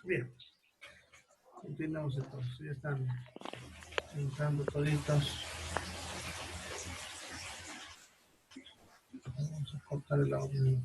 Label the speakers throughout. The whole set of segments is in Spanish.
Speaker 1: Bien, continuamos entonces. Ya están entrando toditos. Vamos a cortar el audio.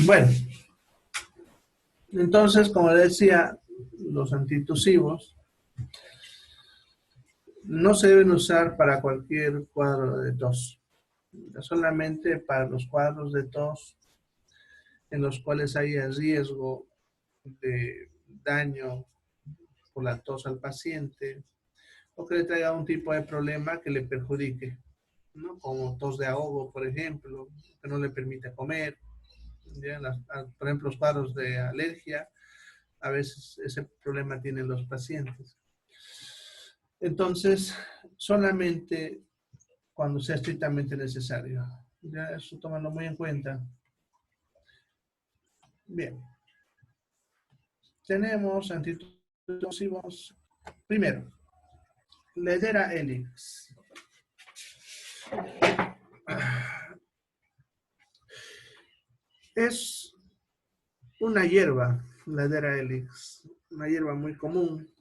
Speaker 1: Bueno, entonces, como decía, los antitusivos no se deben usar para cualquier cuadro de tos, solamente para los cuadros de tos en los cuales haya riesgo de daño por la tos al paciente o que le traiga un tipo de problema que le perjudique, ¿no? Como tos de ahogo, por ejemplo, que no le permite comer. ¿Ya? Por ejemplo, los cuadros de alergia, a veces ese problema tienen los pacientes. Entonces, solamente cuando sea estrictamente necesario. Ya eso tómalo muy en cuenta. Bien. Tenemos antitusivos. Primero, Ledera helix. Es una hierba, Ledera helix, una hierba muy común.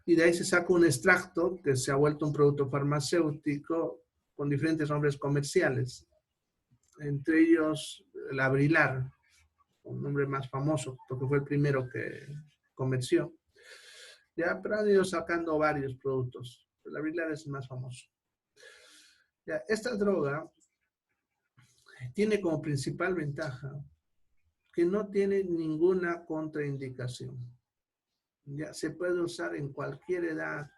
Speaker 1: Y de ahí se saca un extracto que se ha vuelto un producto farmacéutico con diferentes nombres comerciales. Entre ellos, el Abrilar, un nombre más famoso, porque fue el primero que comerció. Ya, pero han ido sacando varios productos. El Abrilar es el más famoso. Ya, esta droga tiene como principal ventaja que no tiene ninguna contraindicación. Ya se puede usar en cualquier edad,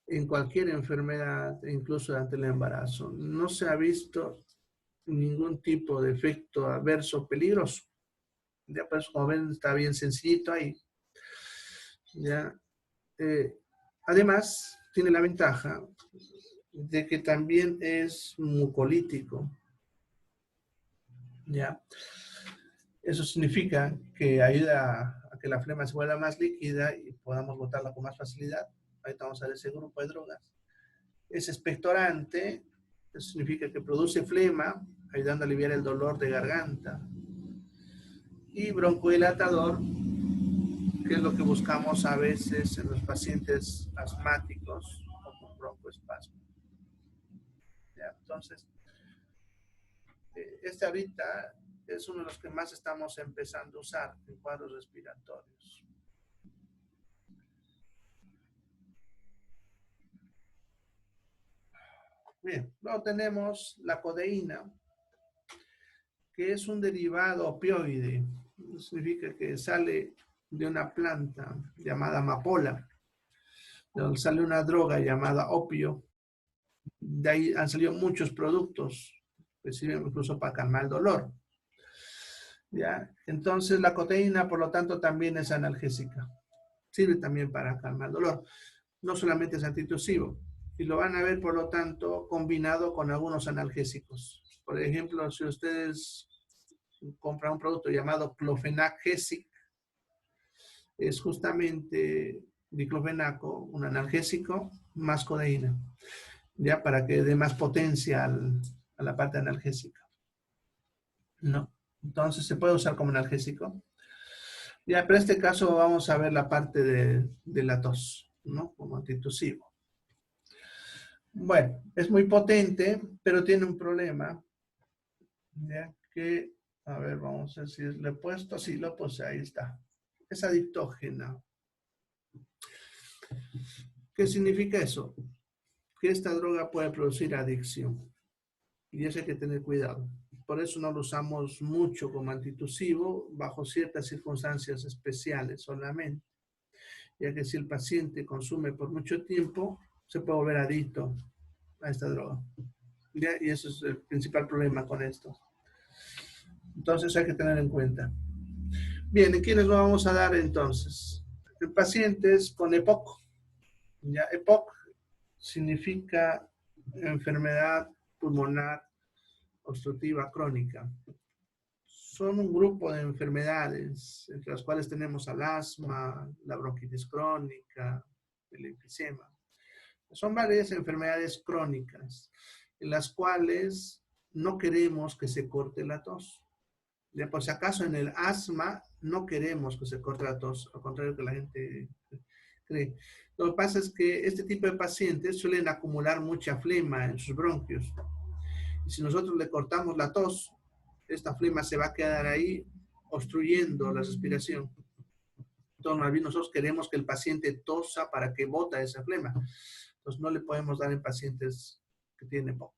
Speaker 1: en cualquier enfermedad, incluso durante el embarazo. No se ha visto ningún tipo de efecto adverso peligroso. Ya pues, como ven, está bien sencillito ahí. Ya. Además, tiene la ventaja de que también es mucolítico. ¿Ya? Eso significa que ayuda a que la flema se vuelva más líquida y podamos botarla con más facilidad. Ahorita vamos a ver ese grupo de drogas. Es expectorante, eso significa que produce flema, ayudando a aliviar el dolor de garganta. y broncodilatador, que es lo que buscamos a veces en los pacientes asmáticos como broncoespasmo. ¿Ya? Entonces, este ahorita es uno de los que más estamos empezando a usar en cuadros respiratorios. Bien, luego tenemos la codeína, que es un derivado opioide. Significa que sale de una planta llamada amapola, de donde sale una droga llamada opio. De ahí han salido muchos productos que sirven incluso para calmar el dolor. ¿Ya? Entonces la codeína, por lo tanto, también es analgésica. Sirve también para calmar el dolor. No solamente es antitusivo. Y lo van a ver, por lo tanto, combinado con algunos analgésicos. Por ejemplo, si ustedes compran un producto llamado Clofenac Gesic, es justamente diclofenaco, un analgésico, más codeína, ya para que dé más potencia a la parte analgésica. ¿No? Entonces se puede usar como analgésico. Ya, pero en este caso vamos a ver la parte de la tos, ¿no? Como antitusivo. Bueno, es muy potente, pero tiene un problema, ya que, a ver, vamos a ver si lo he puesto, sí, lo puse, ahí está. Es adictógena. ¿Qué significa eso? Que esta droga puede producir adicción. Y eso hay que tener cuidado. Por eso no lo usamos mucho como antitusivo, bajo ciertas circunstancias especiales solamente. Ya que si el paciente consume por mucho tiempo, se puede volver adicto a esta droga. ¿Ya? Y eso es el principal problema con esto. Entonces hay que tener en cuenta. Bien, ¿y quiénes lo vamos a dar entonces? En pacientes con EPOC. ¿Ya? EPOC significa enfermedad pulmonar obstructiva crónica. Son un grupo de enfermedades, entre las cuales tenemos el asma, la bronquitis crónica, el enfisema. Son varias enfermedades crónicas en las cuales no queremos que se corte la tos. Ya por si acaso en el asma no queremos que se corte la tos, al contrario que la gente cree. Lo que pasa es que este tipo de pacientes suelen acumular mucha flema en sus bronquios. Y si nosotros le cortamos la tos, esta flema se va a quedar ahí obstruyendo la respiración. Entonces, más bien nosotros queremos que el paciente tosa para que bota esa flema. Entonces, no le podemos dar en pacientes que tienen EPOC.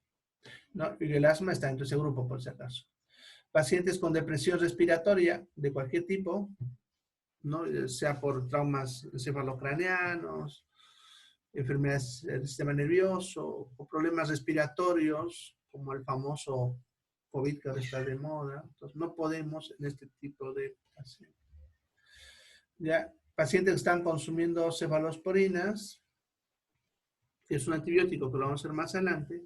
Speaker 1: ¿No? Y el asma está dentro de ese grupo, por si acaso. Pacientes con depresión respiratoria de cualquier tipo, ¿no? Sea por traumas encefalocraneanos, enfermedades del sistema nervioso o problemas respiratorios, como el famoso COVID que ahora está de moda. Entonces, no podemos en este tipo de pacientes. Ya, pacientes que están consumiendo cefalosporinas, que es un antibiótico que lo vamos a hacer más adelante,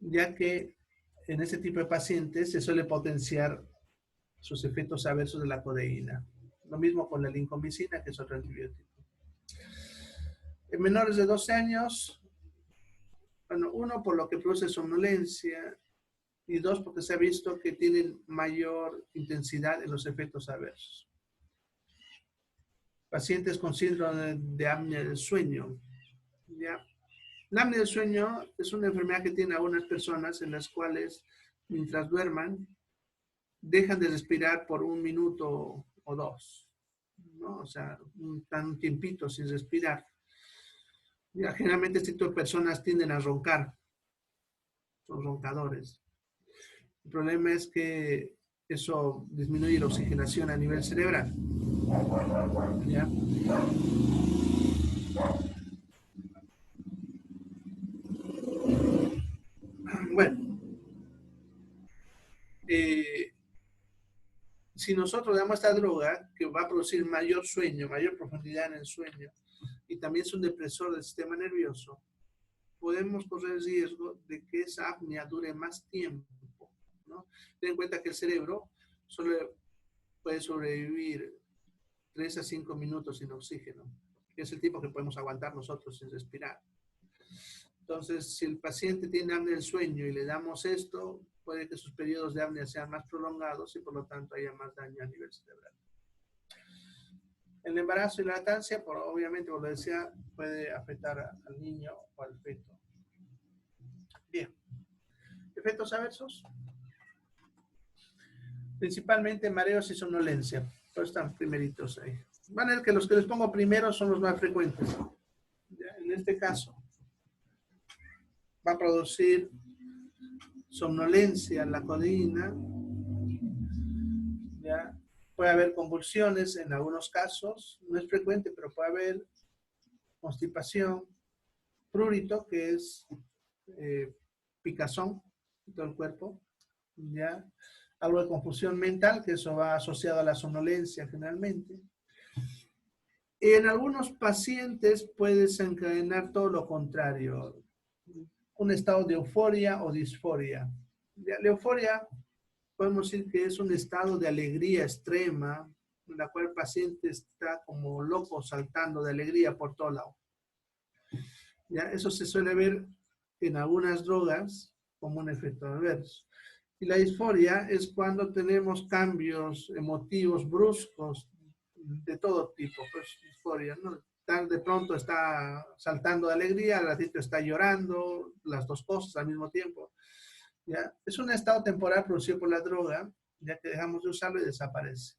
Speaker 1: ya que en este tipo de pacientes se suele potenciar sus efectos adversos de la codeína. Lo mismo con la lincomicina, que es otro antibiótico. En menores de 12 años, bueno, uno, por lo que produce somnolencia, y dos, porque se ha visto que tienen mayor intensidad en los efectos adversos. Pacientes con síndrome de apnea del sueño. ¿Ya? La apnea del sueño es una enfermedad que tiene algunas personas en las cuales, mientras duerman, dejan de respirar por un minuto o dos, ¿no? O sea, están un tiempito sin respirar. Ya, generalmente este tipo de personas tienden a roncar, son roncadores. El problema es que eso disminuye la oxigenación a nivel cerebral. ¿Ya? Bueno, si nosotros damos esta droga que va a producir mayor sueño, mayor profundidad en el sueño, y también es un depresor del sistema nervioso, podemos correr el riesgo de que esa apnea dure más tiempo, ¿no? Ten en cuenta que el cerebro solo puede sobrevivir 3 a 5 minutos sin oxígeno, que es el tiempo que podemos aguantar nosotros sin respirar. Entonces, si el paciente tiene apnea del sueño y le damos esto, puede que sus periodos de apnea sean más prolongados y por lo tanto haya más daño a nivel cerebral. El embarazo y la lactancia, obviamente, como lo decía, puede afectar al niño o al feto. Bien. Efectos adversos. Principalmente mareos y somnolencia. Pues están primeritos ahí. Van a ver que los que les pongo primero son los más frecuentes. ¿Ya? En este caso, va a producir somnolencia la codina. ¿Ya? Puede haber convulsiones en algunos casos. No es frecuente, pero puede haber constipación. Prurito, que es picazón en todo el cuerpo. ¿Ya? Algo de confusión mental, que eso va asociado a la somnolencia generalmente. Y en algunos pacientes puede desencadenar todo lo contrario, un estado de euforia o disforia. La euforia podemos decir que es un estado de alegría extrema, en la cual el paciente está como loco, saltando de alegría por todo lado. ¿Ya? Eso se suele ver en algunas drogas como un efecto adverso. Y la disforia es cuando tenemos cambios emotivos bruscos de todo tipo, pues disforia, ¿no? De pronto está saltando de alegría, al ratito está llorando, las dos cosas al mismo tiempo. ¿Ya? Es un estado temporal producido por la droga, ya que dejamos de usarlo y desaparece.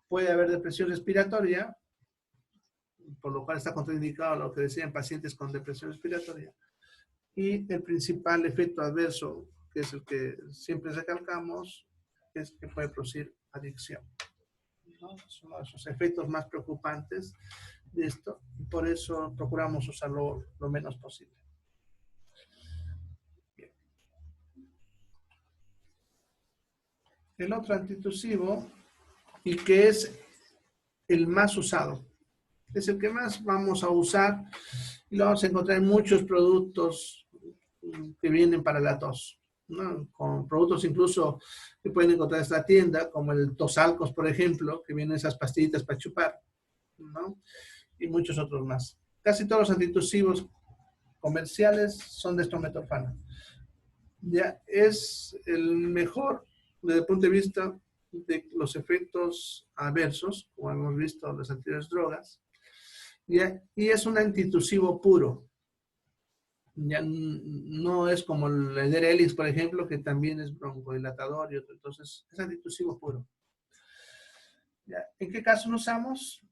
Speaker 1: Puede haber depresión respiratoria, por lo cual está contraindicado lo que decía en pacientes con depresión respiratoria. Y el principal efecto adverso, que es el que siempre recalcamos, es que puede producir adicción, ¿no? Es uno de esos efectos más preocupantes de esto, y por eso procuramos usarlo lo menos posible. Bien. El otro antitusivo, y que es el más usado, es el que más vamos a usar, y lo vamos a encontrar en muchos productos que vienen para la tos, ¿no? Con productos incluso que pueden encontrar en esta tienda, como el Tosalcos, por ejemplo, que vienen esas pastillitas para chupar, ¿no? Y muchos otros más. Casi todos los antitusivos comerciales son de estrometofana. Ya es el mejor desde el punto de vista de los efectos adversos, como hemos visto en las anteriores drogas, ¿ya? Y es un antitusivo puro. Ya no es como el Ederelix, por ejemplo, que también es broncodilatador y otro. Entonces, es antitusivo puro. ¿Ya? ¿En qué caso lo usamos?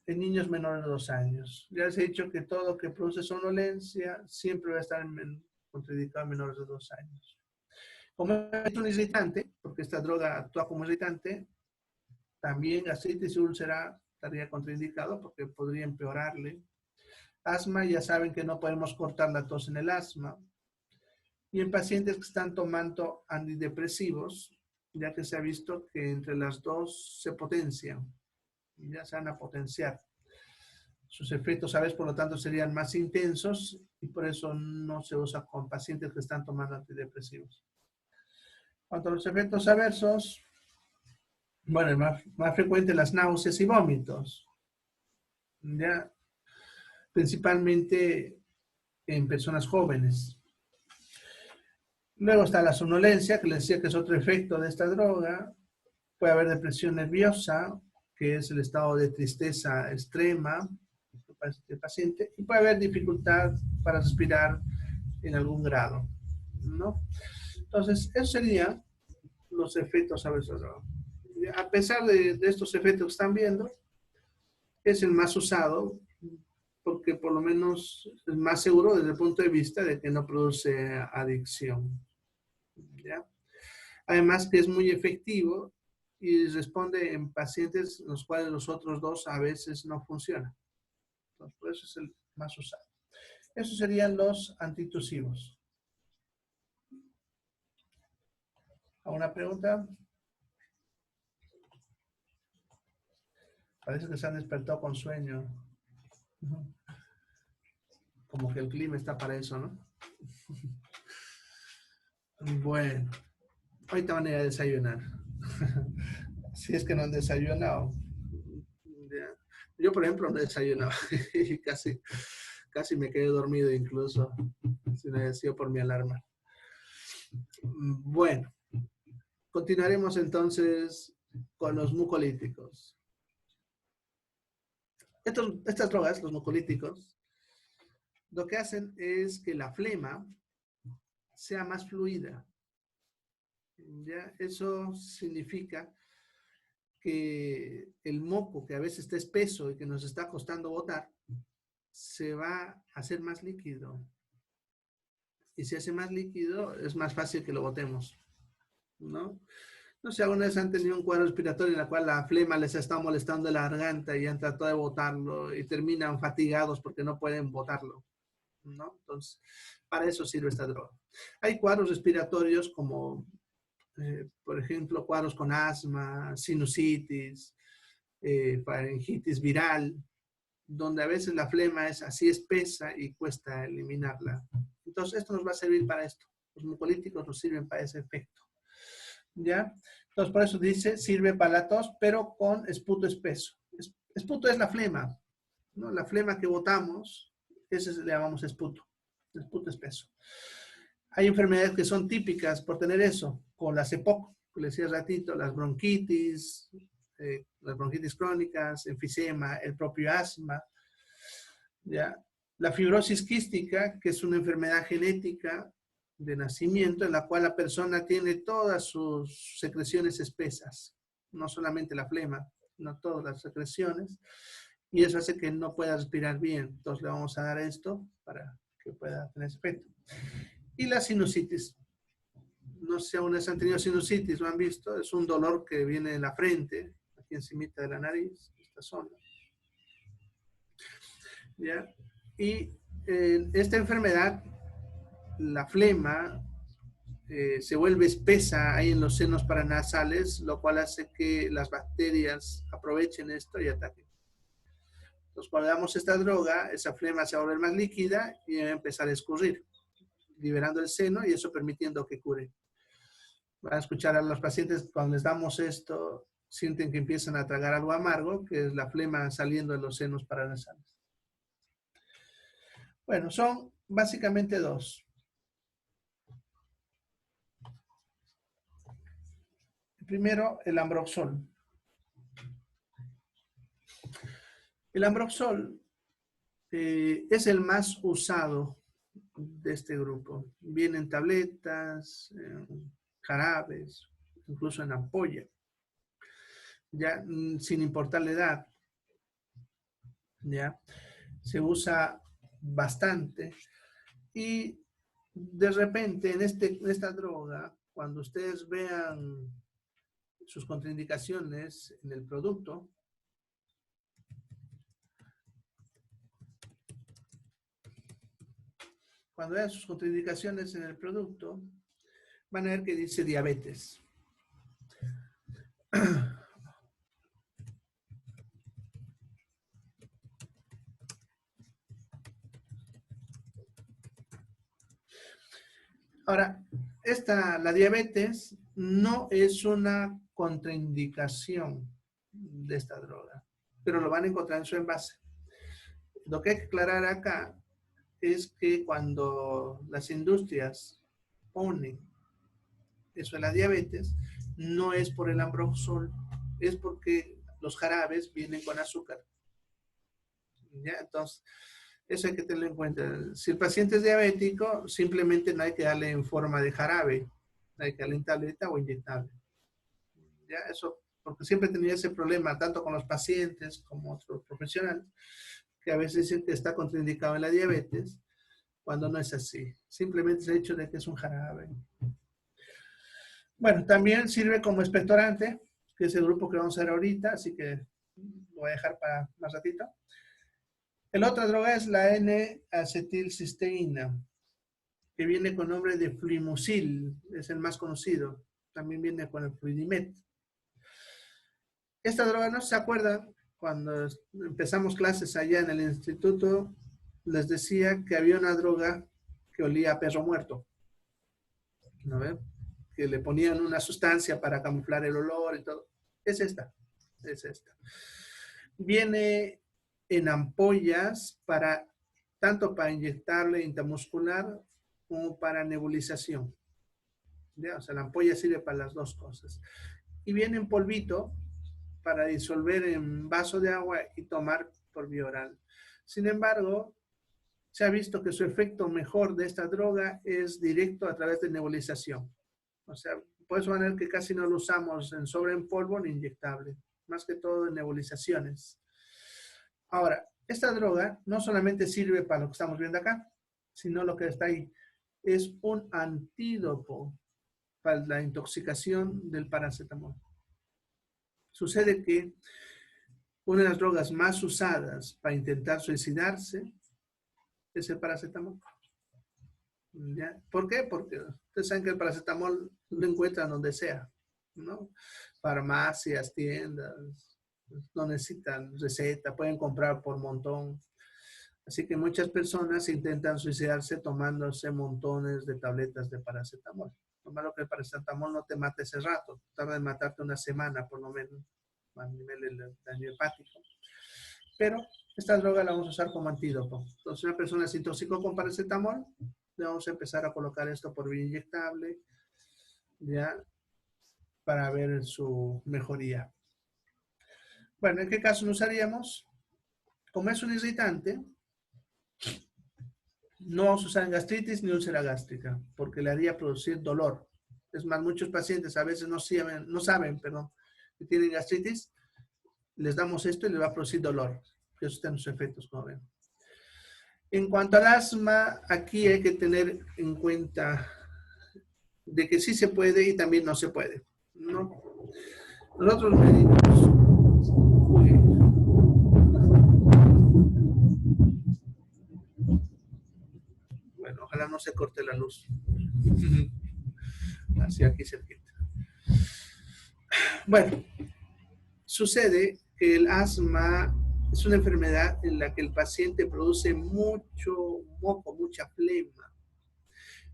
Speaker 1: En niños menores de 2 años. Ya les he dicho que todo lo que produce somnolencia siempre va a estar contraindicado en menores de 2 años. Como es un irritante, porque esta droga actúa como irritante, también gastritis y úlcera estaría contraindicado porque podría empeorarle. Asma, ya saben que no podemos cortar la tos en el asma. Y en pacientes que están tomando antidepresivos, ya que se ha visto que entre las dos se potencian, ya se van a potenciar. Sus efectos a veces, por lo tanto, serían más intensos y por eso no se usa con pacientes que están tomando antidepresivos. En cuanto a los efectos adversos, bueno, el más frecuente las náuseas y vómitos, ¿ya? Principalmente en personas jóvenes. Luego está la somnolencia, que les decía que es otro efecto de esta droga. Puede haber depresión nerviosa, que es el estado de tristeza extrema del paciente, y puede haber dificultad para respirar en algún grado, ¿no? Entonces, esos serían los efectos adversos. A pesar de estos efectos que están viendo, es el más usado porque por lo menos es más seguro desde el punto de vista de que no produce adicción, ¿ya? Además que es muy efectivo y responde en pacientes en los cuales los otros dos a veces no funcionan. Entonces, por eso es el más usado. Esos serían los antitusivos. ¿Alguna pregunta? Parece que se han despertado con sueño. Como que el clima está para eso, ¿no? Bueno, ahorita van a ir a desayunar. Si es que no han desayunado. Yo, por ejemplo, no he desayunado. Casi me quedé dormido incluso, si no había sido por mi alarma. Bueno, continuaremos entonces con los mucolíticos. Estas drogas, los mucolíticos, lo que hacen es que la flema sea más fluida. ¿Ya? Eso significa que el moco, que a veces está espeso y que nos está costando botar, se va a hacer más líquido. Y si hace más líquido, es más fácil que lo botemos, ¿no? No sé, alguna vez han tenido un cuadro respiratorio en el cual la flema les ha estado molestando la garganta y han tratado de botarlo y terminan fatigados porque no pueden botarlo, ¿no? Entonces, para eso sirve esta droga. Hay cuadros respiratorios como, por ejemplo, cuadros con asma, sinusitis, faringitis viral, donde a veces la flema es así espesa y cuesta eliminarla. Entonces, esto nos va a servir para esto. Los mucolíticos nos sirven para ese efecto. ¿Ya? Entonces, por eso dice, sirve para la tos, pero con esputo espeso. Esputo es la flema, ¿no? La flema que botamos, ese le llamamos esputo espeso. Hay enfermedades que son típicas por tener eso, con la EPOC, que le decía ratito, las bronquitis crónicas, enfisema, el propio asma, ¿ya? La fibrosis quística, que es una enfermedad genética de nacimiento en la cual la persona tiene todas sus secreciones espesas, no solamente la flema, sino todas las secreciones, y eso hace que no pueda respirar bien. Entonces le vamos a dar esto para que pueda tener efecto. Y la sinusitis. No sé si aún han tenido sinusitis, lo han visto, es un dolor que viene en la frente, aquí encima de la nariz, esta zona. ¿Ya? Y esta enfermedad, la flema, se vuelve espesa ahí en los senos paranasales, lo cual hace que las bacterias aprovechen esto y ataquen. Entonces, cuando damos esta droga, esa flema se va a volver más líquida y va a empezar a escurrir, liberando el seno y eso permitiendo que cure. Van a escuchar a los pacientes cuando les damos esto, sienten que empiezan a tragar algo amargo, que es la flema saliendo de los senos paranasales. Bueno, son básicamente dos. Primero, el ambroxol. El ambroxol es el más usado de este grupo. Viene en tabletas, jarabes, incluso en ampolla, ya sin importar la edad. ¿Ya? Se usa bastante y de repente en esta droga, cuando ustedes vean sus contraindicaciones en el producto, cuando vean sus contraindicaciones en el producto, van a ver que dice diabetes. Ahora, la diabetes no es una contraindicación de esta droga, pero lo van a encontrar en su envase. Lo que hay que aclarar acá es que cuando las industrias ponen eso en la diabetes, no es por el ambroxol, es porque los jarabes vienen con azúcar. ¿Ya? Entonces, eso hay que tenerlo en cuenta. Si el paciente es diabético, simplemente no hay que darle en forma de jarabe, hay que darle en tableta o inyectable. Ya, eso, porque siempre he tenido ese problema, tanto con los pacientes como otros profesionales, que a veces dicen que está contraindicado en la diabetes, cuando no es así. Simplemente es el hecho de que es un jarabe. Bueno, también sirve como expectorante, que es el grupo que vamos a ver ahorita, así que lo voy a dejar para más ratito. La otra droga es la N-acetilcisteína, que viene con nombre de Flimucil, es el más conocido. También viene con el Fluidimet. Esta droga, ¿no se acuerdan? Cuando empezamos clases allá en el instituto, les decía que había una droga que olía a perro muerto. ¿No ven? Que le ponían una sustancia para camuflar el olor y todo. Es esta. Viene en ampollas tanto para inyectarle intramuscular como para nebulización. ¿ya? O sea, la ampolla sirve para las dos cosas. Y viene en polvito para disolver en vaso de agua y tomar por vía oral. Sin embargo, se ha visto que su efecto mejor de esta droga es directo a través de nebulización. O sea, por eso manera que casi no lo usamos en sobre en polvo ni inyectable, más que todo en nebulizaciones. Ahora, esta droga no solamente sirve para lo que estamos viendo acá, sino lo que está ahí. Es un antídoto para la intoxicación del paracetamol. Sucede que una de las drogas más usadas para intentar suicidarse es el paracetamol. ¿Ya? ¿Por qué? Porque ustedes saben que el paracetamol lo encuentran donde sea, ¿no? Farmacias, tiendas, no necesitan receta, pueden comprar por montón. Así que muchas personas intentan suicidarse tomándose montones de tabletas de paracetamol. Lo malo que el paracetamol no te mata ese rato, tarda en matarte una semana por lo menos, a nivel del daño hepático. Pero esta droga la vamos a usar como antídoto. Entonces, una persona se intoxicó con paracetamol, le vamos a empezar a colocar esto por vía inyectable, ya, para ver su mejoría. Bueno, ¿en qué caso lo usaríamos? Como es un irritante, no vamos a usar en gastritis ni úlcera gástrica, porque le haría producir dolor. Es más, muchos pacientes a veces no saben, que tienen gastritis, les damos esto y les va a producir dolor. Esos están los efectos, como ven. En cuanto al asma, aquí hay que tener en cuenta de que sí se puede y también no se puede, ¿no? Nosotros médicos, bueno, ojalá no se corte la luz. Así aquí cerquita. Bueno, sucede que el asma es una enfermedad en la que el paciente produce mucho moco, mucha flema.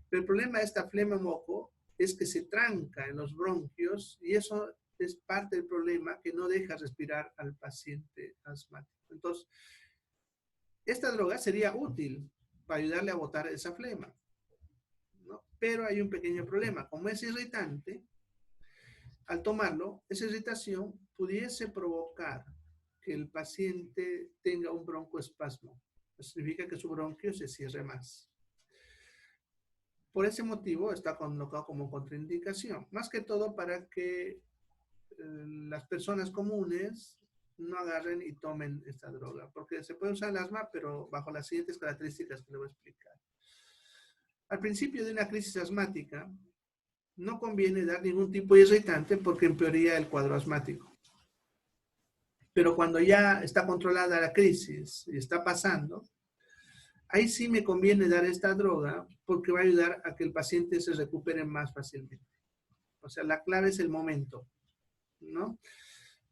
Speaker 1: Pero el problema de esta flema moco es que se tranca en los bronquios y eso es parte del problema que no deja respirar al paciente asmático. Entonces, esta droga sería útil para ayudarle a botar esa flema, ¿no? Pero hay un pequeño problema. Como es irritante, al tomarlo, esa irritación pudiese provocar que el paciente tenga un broncoespasmo. Eso significa que su bronquio se cierre más. Por ese motivo está colocado como contraindicación, más que todo para que las personas comunes no agarren y tomen esta droga, porque se puede usar el asma, pero bajo las siguientes características que le voy a explicar. Al principio de una crisis asmática, no conviene dar ningún tipo de irritante porque empeoraría el cuadro asmático. Pero cuando ya está controlada la crisis y está pasando, ahí sí me conviene dar esta droga porque va a ayudar a que el paciente se recupere más fácilmente. O sea, la clave es el momento, ¿no?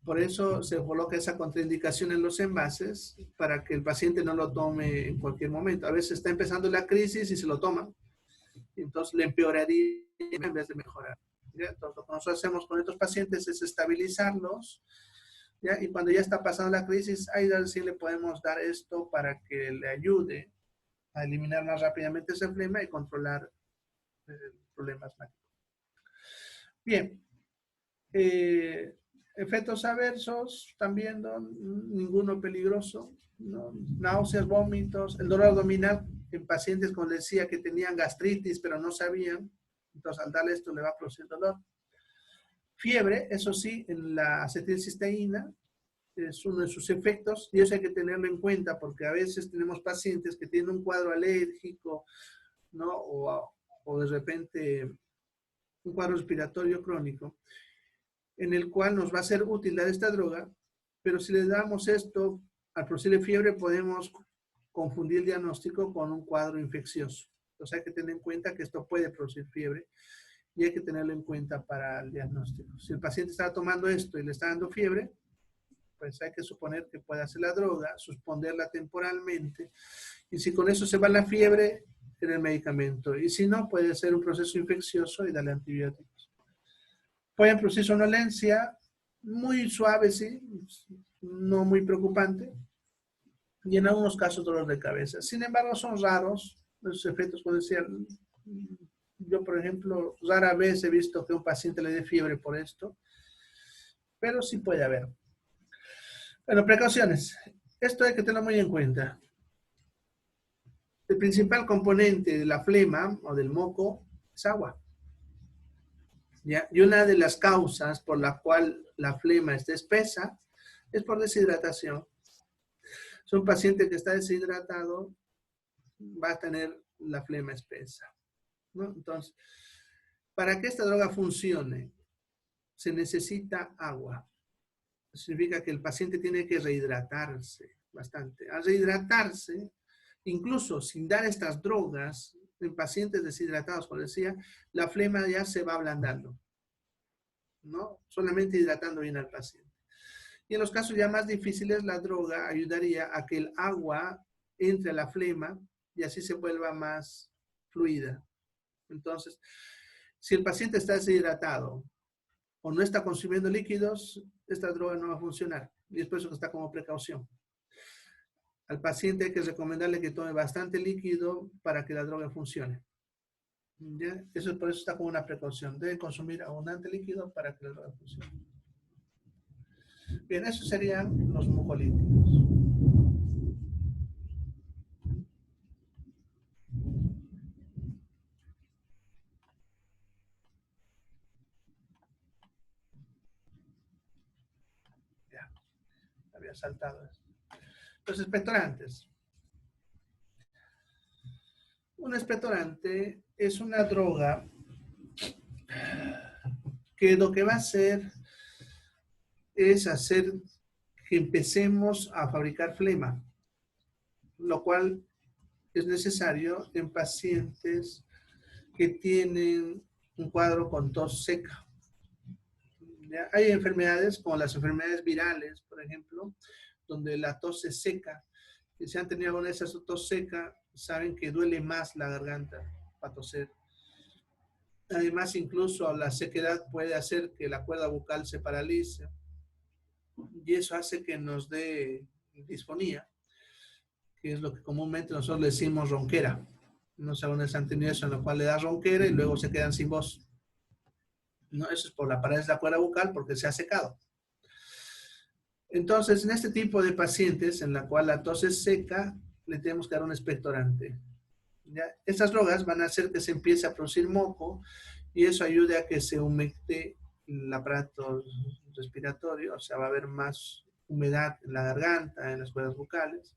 Speaker 1: Por eso se coloca esa contraindicación en los envases para que el paciente no lo tome en cualquier momento. A veces está empezando la crisis y se lo toma, entonces le empeoraría en vez de mejorar. ¿Ya? Entonces, lo que nosotros hacemos con estos pacientes es estabilizarlos, ¿ya? Y cuando ya está pasando la crisis, ahí sí le podemos dar esto para que le ayude a eliminar más rápidamente ese flema y controlar el problema asmático. Bien. Efectos adversos, también, ¿no? Ninguno peligroso, ¿no? Náuseas, vómitos, el dolor abdominal en pacientes, como les decía, que tenían gastritis pero no sabían, entonces al darle esto le va a producir dolor. Fiebre, eso sí, en la acetilcisteína es uno de sus efectos y eso hay que tenerlo en cuenta porque a veces tenemos pacientes que tienen un cuadro alérgico, ¿no? O de repente un cuadro respiratorio crónico, en el cual nos va a ser útil dar esta droga, pero si le damos esto, al producirle fiebre, podemos confundir el diagnóstico con un cuadro infeccioso. Entonces hay que tener en cuenta que esto puede producir fiebre y hay que tenerlo en cuenta para el diagnóstico. Si el paciente está tomando esto y le está dando fiebre, pues hay que suponer que puede hacer la droga, suspenderla temporalmente, y si con eso se va la fiebre, en el medicamento. Y si no, puede ser un proceso infeccioso y darle antibióticos. Pueden producir somnolencia muy suave, sí, no muy preocupante, y en algunos casos dolor de cabeza. Sin embargo, son raros los efectos, como decía, Yo, por ejemplo, rara vez he visto que un paciente le dé fiebre por esto, pero sí puede haber. Bueno, precauciones. Esto hay que tenerlo muy en cuenta. El principal componente de la flema o del moco es agua. ¿Ya? Y una de las causas por la cual la flema está espesa es por deshidratación. Si un paciente que está deshidratado va a tener la flema espesa, ¿no? Entonces, para que esta droga funcione, se necesita agua. Significa que el paciente tiene que rehidratarse bastante. Al rehidratarse, incluso sin dar estas drogas, en pacientes deshidratados, como decía, la flema ya se va ablandando, ¿no? Solamente hidratando bien al paciente. Y en los casos ya más difíciles, la droga ayudaría a que el agua entre a la flema y así se vuelva más fluida. Entonces, si el paciente está deshidratado o no está consumiendo líquidos, esta droga no va a funcionar. Y es por eso que está como precaución. Al paciente hay que recomendarle que tome bastante líquido para que la droga funcione. ¿Ya? Eso es por eso está como una precaución. Deben consumir abundante líquido para que la droga funcione. Bien, esos serían los mucolíticos. Ya, había saltado eso. Los expectorantes. Un expectorante es una droga que lo que va a hacer es hacer que empecemos a fabricar flema, lo cual es necesario en pacientes que tienen un cuadro con tos seca. ¿Ya? Hay enfermedades como las enfermedades virales, por ejemplo, donde la tos es seca. Si se han tenido alguna de esas tos seca, saben que duele más la garganta para toser. Además, incluso la sequedad puede hacer que la cuerda bucal se paralice y eso hace que nos dé disfonía, que es lo que comúnmente nosotros le decimos ronquera. No sé, algunas han tenido eso en lo cual le da ronquera y luego se quedan sin voz. No, eso es por la parálisis de la cuerda bucal porque se ha secado. Entonces, en este tipo de pacientes en la cual la tos es seca, le tenemos que dar un expectorante. ¿Ya? Estas drogas van a hacer que se empiece a producir moco y eso ayude a que se humecte el aparato respiratorio, o sea, va a haber más humedad en la garganta, en las cuerdas bucales.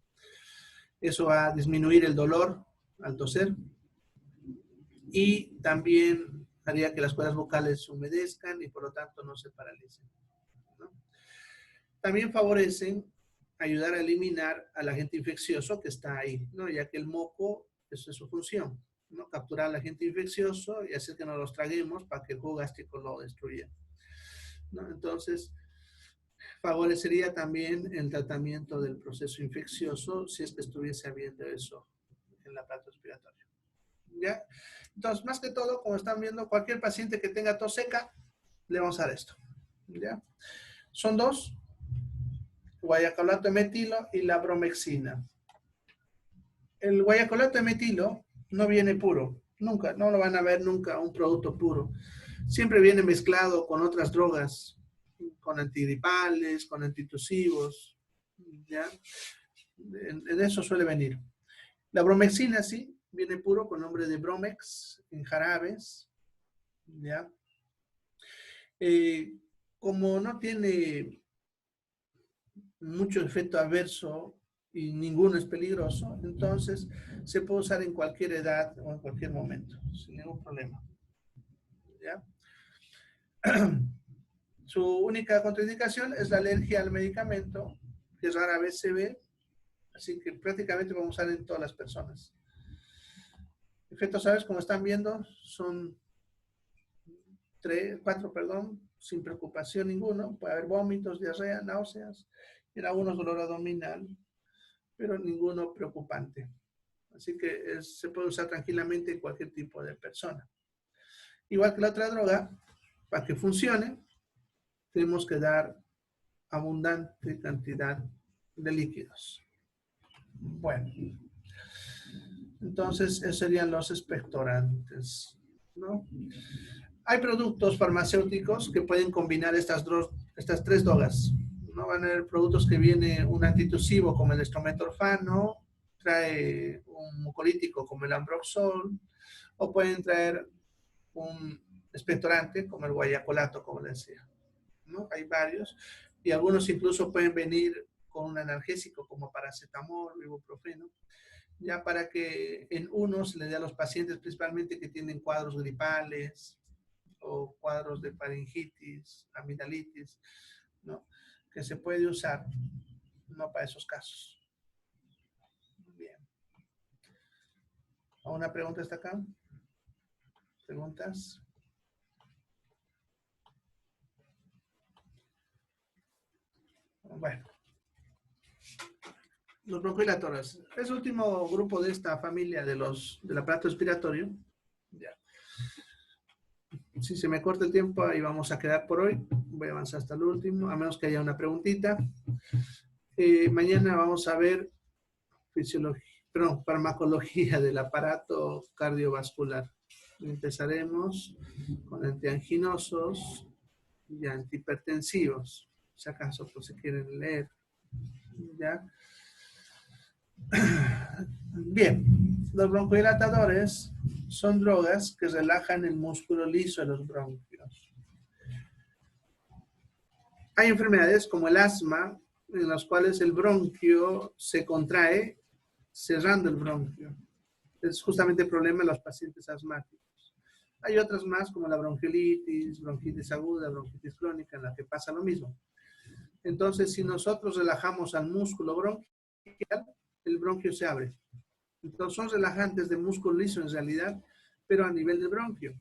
Speaker 1: Eso va a disminuir el dolor al toser y también haría que las cuerdas vocales se humedezcan y por lo tanto no se paralicen, ¿no? También favorecen ayudar a eliminar al agente infeccioso que está ahí, ¿no? Ya que el moco, eso es su función, ¿no? Capturar al agente infeccioso y hacer que nos los traguemos para que el jugo gástrico lo destruya, ¿no? Entonces, favorecería también el tratamiento del proceso infeccioso si es que estuviese habiendo eso en el aparato respiratorio. ¿Ya? Entonces, más que todo, como están viendo, cualquier paciente que tenga tos seca, le vamos a dar esto. ¿Ya? Son dos, guayacolato de metilo y la bromexina. El guayacolato de metilo no viene puro, nunca, no lo van a ver nunca un producto puro. Siempre viene mezclado con otras drogas, con antigripales, con antitusivos, ¿ya? En eso suele venir. La bromexina sí, viene puro con nombre de Bromex en jarabes, ¿ya? Como no tiene mucho efecto adverso y ninguno es peligroso, entonces se puede usar en cualquier edad o en cualquier momento, sin ningún problema, ¿ya? Su única contraindicación es la alergia al medicamento, que rara vez se ve, así que prácticamente vamos a usar en todas las personas. Efectos suaves, como están viendo, son 4, perdón, sin preocupación ninguno. Puede haber vómitos, diarrea, náuseas, y en algunos dolor abdominal, pero ninguno preocupante. Así que se puede usar tranquilamente en cualquier tipo de persona. Igual que la otra droga, para que funcione, tenemos que dar abundante cantidad de líquidos. Bueno, entonces esos serían los expectorantes. ¿no? Hay productos farmacéuticos que pueden combinar estas tres drogas, ¿no? Van a haber productos que viene un antitusivo como el estrometorfano, trae un mucolítico como el ambroxol, o pueden traer un expectorante como el guayacolato, como les decía, ¿no? Hay varios, y algunos incluso pueden venir con un analgésico como paracetamol, ibuprofeno, ya para que en unos se le dé a los pacientes principalmente que tienen cuadros gripales o cuadros de faringitis, amigdalitis, ¿no? Que se puede usar, no para esos casos. Bien. ¿Alguna pregunta hasta acá? ¿Preguntas? Bueno. Los bronquiolatorios. Es el último grupo de esta familia del aparato respiratorio. Ya. Si se me corta el tiempo, ahí vamos a quedar por hoy. Voy a avanzar hasta el último, a menos que haya una preguntita. Mañana vamos a ver farmacología del aparato cardiovascular. Empezaremos con antianginosos y antihipertensivos, si acaso pues, se quieren leer. ¿Ya? Bien, los broncodilatadores son drogas que relajan el músculo liso de los bronquios. Hay enfermedades como el asma, en las cuales el bronquio se contrae cerrando el bronquio. Es justamente el problema de los pacientes asmáticos. Hay otras más como la bronquiolitis, bronquitis aguda, bronquitis crónica, en la que pasa lo mismo. Entonces, si nosotros relajamos al músculo bronquial, el bronquio se abre. Entonces, son relajantes de músculo liso en realidad, pero a nivel de bronquio.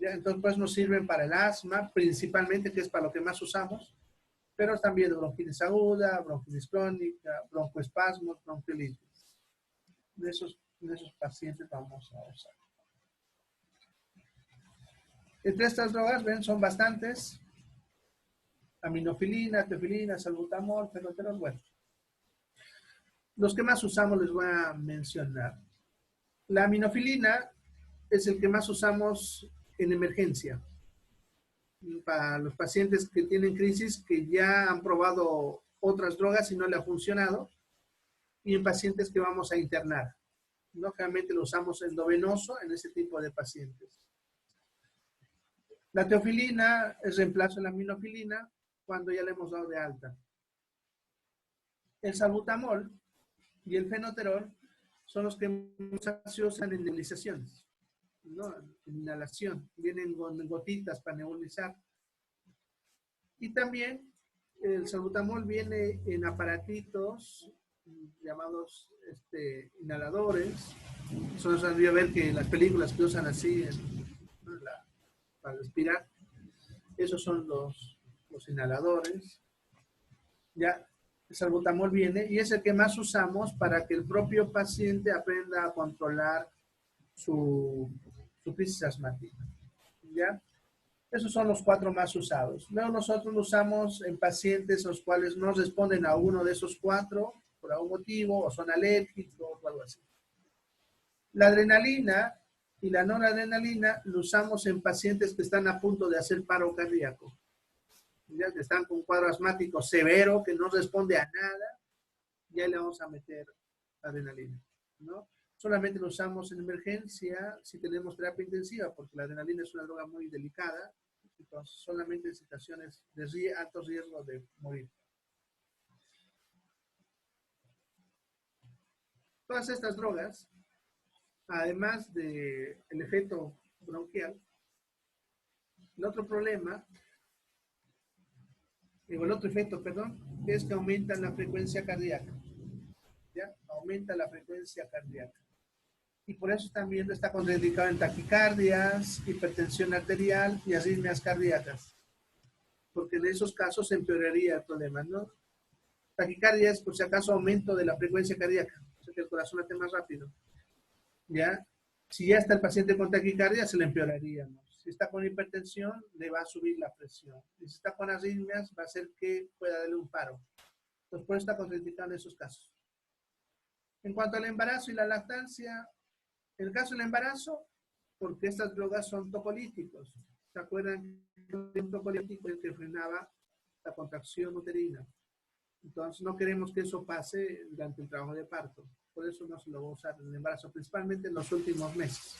Speaker 1: ¿Ya? Entonces, pues nos sirven para el asma, principalmente, que es para lo que más usamos, pero también de bronquitis aguda, bronquitis crónica, broncoespasmos, bronquiolitis. De esos pacientes vamos a usar. Entre estas drogas, ven, son bastantes. Aminofilina, teofilina, salbutamol, fenoterol, bueno. Los que más usamos les voy a mencionar. La aminofilina es el que más usamos en emergencia. Para los pacientes que tienen crisis, que ya han probado otras drogas y no le ha funcionado, y en pacientes que vamos a internar. Lógicamente lo usamos endovenoso en ese tipo de pacientes. La teofilina es reemplazo de la aminofilina cuando ya le hemos dado de alta. El salbutamol y el fenoterol son los que se usan en nebulizaciones, ¿no? En inhalación. Vienen con gotitas para nebulizar. Y también el salbutamol viene en aparatitos llamados inhaladores. Eso se debió ver que las películas que usan así para respirar, esos son los inhaladores. Ya el salbutamol viene y es el que más usamos para que el propio paciente aprenda a controlar su crisis asmática. ¿Ya? Esos son los 4 más usados. Luego nosotros lo usamos en pacientes los cuales no responden a uno de esos 4 por algún motivo o son alérgicos o algo así. La adrenalina y la noradrenalina lo usamos en pacientes que están a punto de hacer paro cardíaco. Ya que están con un cuadro asmático severo que no responde a nada, ya le vamos a meter adrenalina, ¿no? Solamente lo usamos en emergencia si tenemos terapia intensiva, porque la adrenalina es una droga muy delicada, entonces solamente en situaciones de alto riesgo de morir. Todas estas drogas, además del efecto bronquial, el otro problema, el otro efecto, perdón, es que aumentan la frecuencia cardíaca. ¿Ya? Aumenta la frecuencia cardíaca. Y por eso también está contraindicado en taquicardias, hipertensión arterial y arritmias cardíacas. Porque en esos casos empeoraría el problema, ¿no? Taquicardia es, por si acaso, aumento de la frecuencia cardíaca, o sea que el corazón late más rápido. ¿Ya? Si ya está el paciente con taquicardia, se le empeoraría, ¿no? Si está con hipertensión, le va a subir la presión. Y si está con arritmias, va a hacer que pueda darle un paro. Entonces, por eso está contraindicado en esos casos. En cuanto al embarazo y la lactancia, en el caso del embarazo, porque estas drogas son topolíticos. ¿Se acuerdan que un topolítico es el que frenaba la contracción uterina? Entonces no queremos que eso pase durante el trabajo de parto. Por eso no se lo va a usar en el embarazo, principalmente en los últimos meses.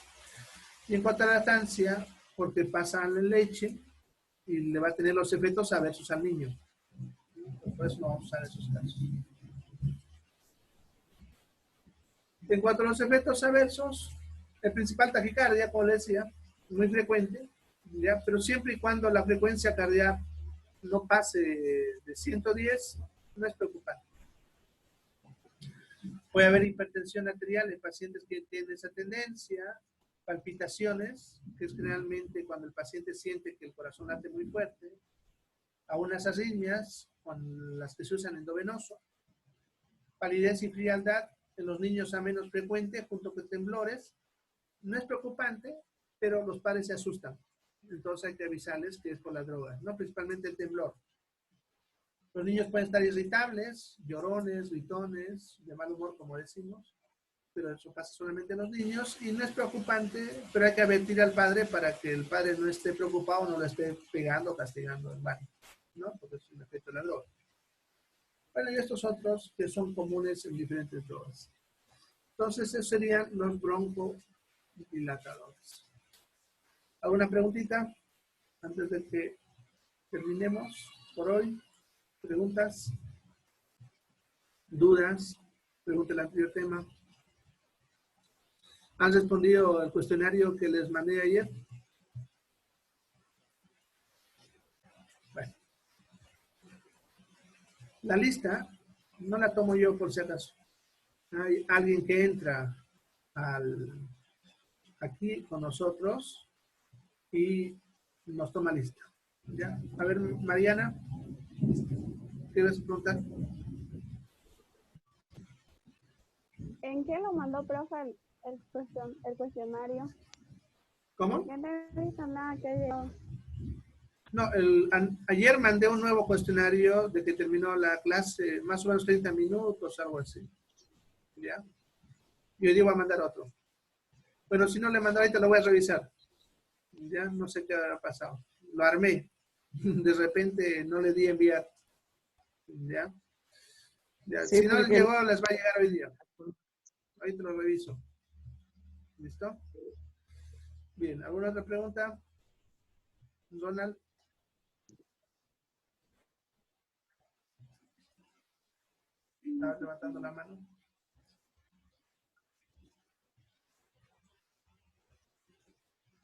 Speaker 1: Y en cuanto a la lactancia, porque pasa en la leche y le va a tener los efectos adversos al niño. Por eso no vamos a usar esos casos. En cuanto a los efectos adversos, el principal taquicardia, como les decía, muy frecuente, ¿ya? Pero siempre y cuando la frecuencia cardíaca no pase de 110, no es preocupante. Puede haber hipertensión arterial en pacientes que tienen esa tendencia, palpitaciones, que es generalmente cuando el paciente siente que el corazón late muy fuerte, a unas arritmias, con las que se usan endovenoso, palidez y frialdad en los niños a menos frecuente, junto con temblores. No es preocupante, pero los padres se asustan. Entonces hay que avisarles que es por la droga, ¿no? Principalmente el temblor. Los niños pueden estar irritables, llorones, gritones, de mal humor, como decimos, pero eso pasa solamente en los niños y no es preocupante, pero hay que advertir al padre para que el padre no esté preocupado, no lo esté pegando o castigando en vano, ¿no? Porque es un efecto de la droga. Bueno, y estos otros que son comunes en diferentes drogas. Entonces, esos serían los broncodilatadores. ¿Alguna preguntita antes de que terminemos por hoy? ¿Preguntas? ¿Dudas? Pregunta el anterior tema. ¿Han respondido al cuestionario que les mandé ayer? Bueno. La lista no la tomo yo por si acaso. Hay alguien que entra aquí con nosotros y nos toma lista. ¿Ya? A ver, Mariana, ¿quieres preguntar?
Speaker 2: ¿En qué lo mandó, profe, el cuestionario?
Speaker 1: ¿Cómo?
Speaker 2: Ya no he visto nada que llegó.
Speaker 1: No, ayer mandé un nuevo cuestionario de que terminó la clase, más o menos 30 minutos, algo así. ¿Ya? Y hoy día voy a mandar otro. Bueno, si no le mando ahorita, lo voy a revisar. Ya no sé qué habrá pasado. Lo armé. De repente no le di enviar. ¿Ya? Ya.
Speaker 3: Sí,
Speaker 1: Si no les
Speaker 3: porque
Speaker 1: llegó, les va a llegar hoy día. Ahorita lo reviso. ¿Listo? Bien, ¿alguna otra pregunta? Ronald. Estaba levantando la mano.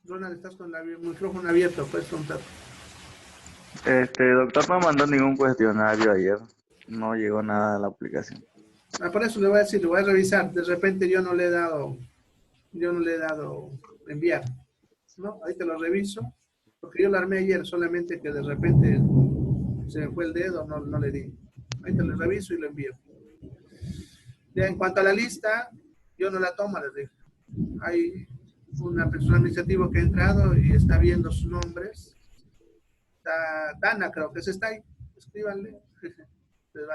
Speaker 1: Ronald, estás con el micrófono abierto, puedes preguntar.
Speaker 4: Doctor, no mandó ningún cuestionario ayer. No llegó nada a la aplicación.
Speaker 1: Por eso le voy a decir, lo voy a revisar. De repente yo no le he dado enviar. ¿No? Ahorita lo reviso. Porque yo lo armé ayer, solamente que de repente se me fue el dedo, no le di. Ahorita lo reviso y lo envío. Ya, en cuanto a la lista, yo no la tomo, les digo. Hay una persona administrativa que ha entrado y está viendo sus nombres. Está Dana, creo que se está ahí. Escríbanle. Les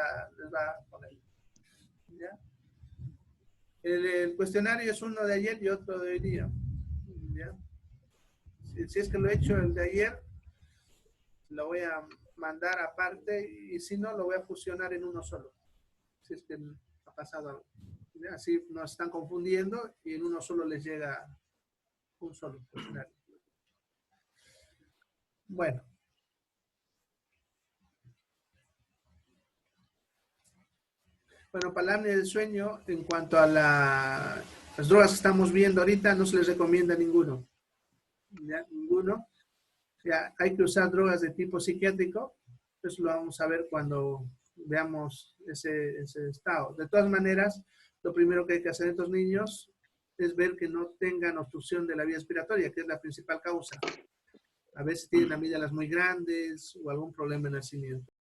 Speaker 1: va a poner. ¿Ya? El cuestionario es uno de ayer y otro de hoy día. ¿Ya? Si es que lo he hecho el de ayer, lo voy a mandar aparte y si no, lo voy a fusionar en uno solo. Si es que ha pasado algo. ¿Ya? Así nos están confundiendo y en uno solo les llega un solo cuestionario. Bueno. Bueno, para la apnea del sueño, en cuanto a las drogas que estamos viendo ahorita, no se les recomienda ninguno. ¿Ya? Ninguno. Ya, hay que usar drogas de tipo psiquiátrico. Eso lo vamos a ver cuando veamos ese estado. De todas maneras, lo primero que hay que hacer en estos niños es ver que no tengan obstrucción de la vía respiratoria, que es la principal causa. A veces tienen amígdalas muy grandes o algún problema en el nacimiento.